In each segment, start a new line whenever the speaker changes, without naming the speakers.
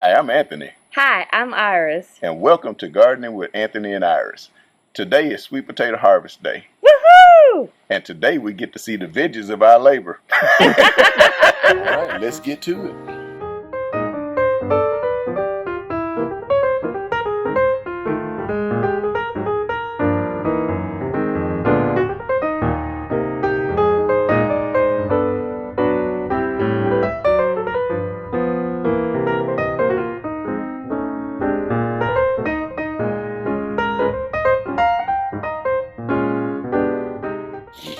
Hi, I'm Anthony,
Hi, I'm Iris.
and welcome to Gardening with Anthony and Iris. Today is sweet potato harvest day,
Woohoo!
and today we get to see the veggies of our labor. All right, let's get to it.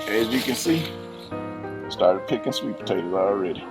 As you can see, started picking sweet potatoes already.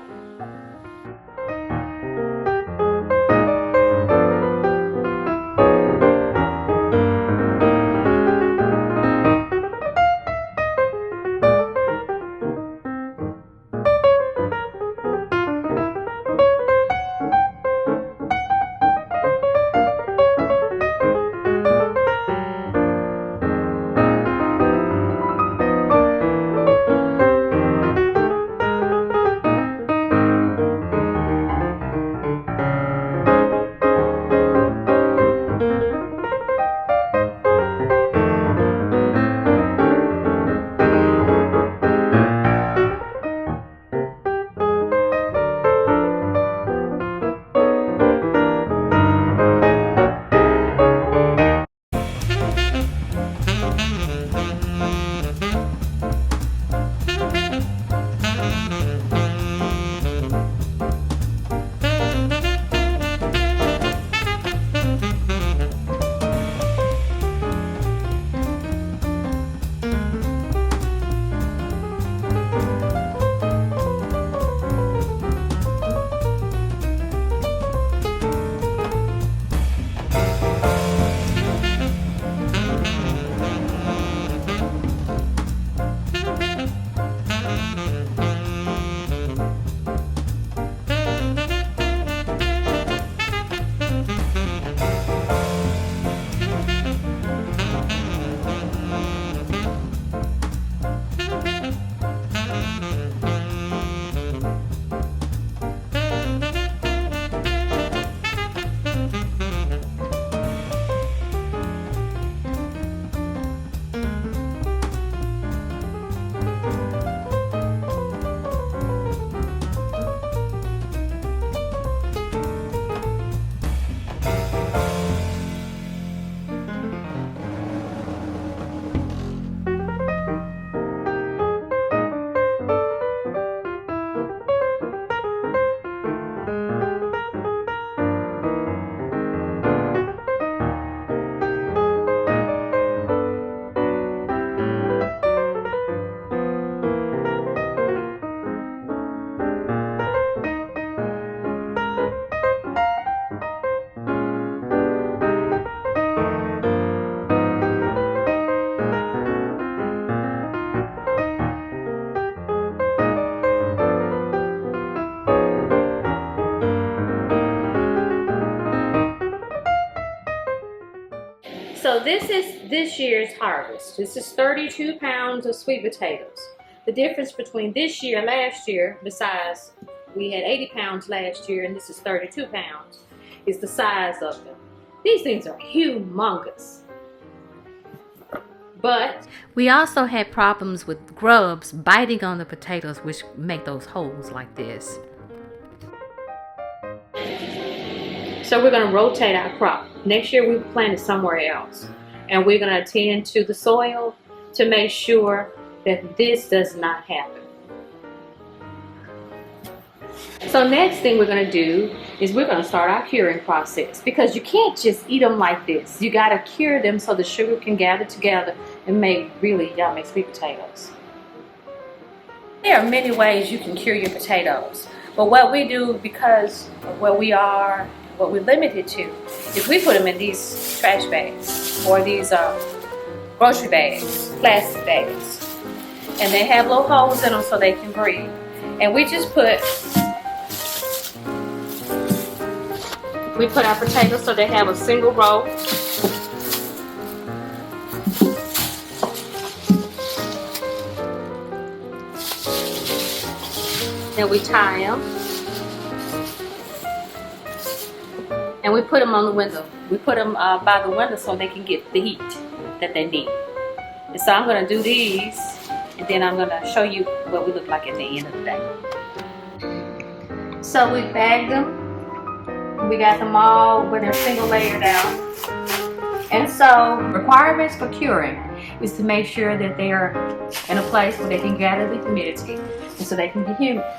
So this is this year's harvest. This is 32 pounds of sweet potatoes. The difference between this year and last year, besides we had 80 pounds last year and this is 32 pounds, is the size of them. These things are humongous. But
we also had problems with grubs biting on the potatoes, which make those holes like this.
So we're going to rotate our crop. Next year we plant it somewhere else. And we're going to attend to the soil to make sure that this does not happen. So next thing we're going to do is we're going to start our curing process, because you can't just eat them like this. You got to cure them so the sugar can gather together and make really yummy sweet potatoes. There are many ways you can cure your potatoes, but what we do, because of where we are, what we're limited to, is we put them in these trash bags or these grocery bags, plastic bags, and they have little holes in them so they can breathe. And we just put our potatoes so they have a single row. Then we tie them. And we put them on the window. We put them by the window so they can get the heat that they need. And so I'm going to do these, and then I'm going to show you what we look like at the end of the day. So we bagged them. We got them all with their single layer down. And so requirements for curing is to make sure that they are in a place where they can gather the humidity. And so they can get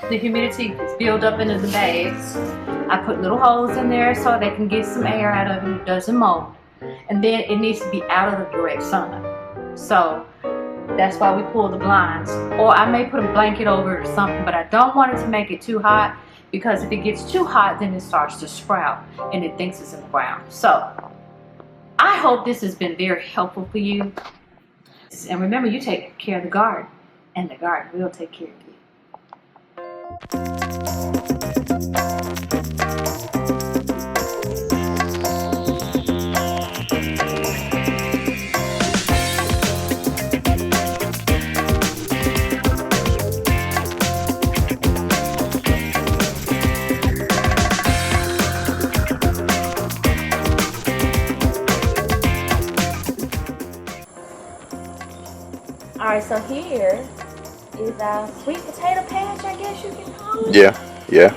the humidity is build up into the bags. I put little holes in there so they can get some air out of it. It doesn't mold. And then it needs to be out of the direct sun. So that's why we pull the blinds. Or I may put a blanket over it or something, but I don't want it to make it too hot, because if it gets too hot, then it starts to sprout and it thinks it's in the ground. So I hope this has been very helpful for you. And remember, you take care of the garden, and the garden will take care of you. Alright, so here is our sweet potato patch, I guess you can call it.
Yeah.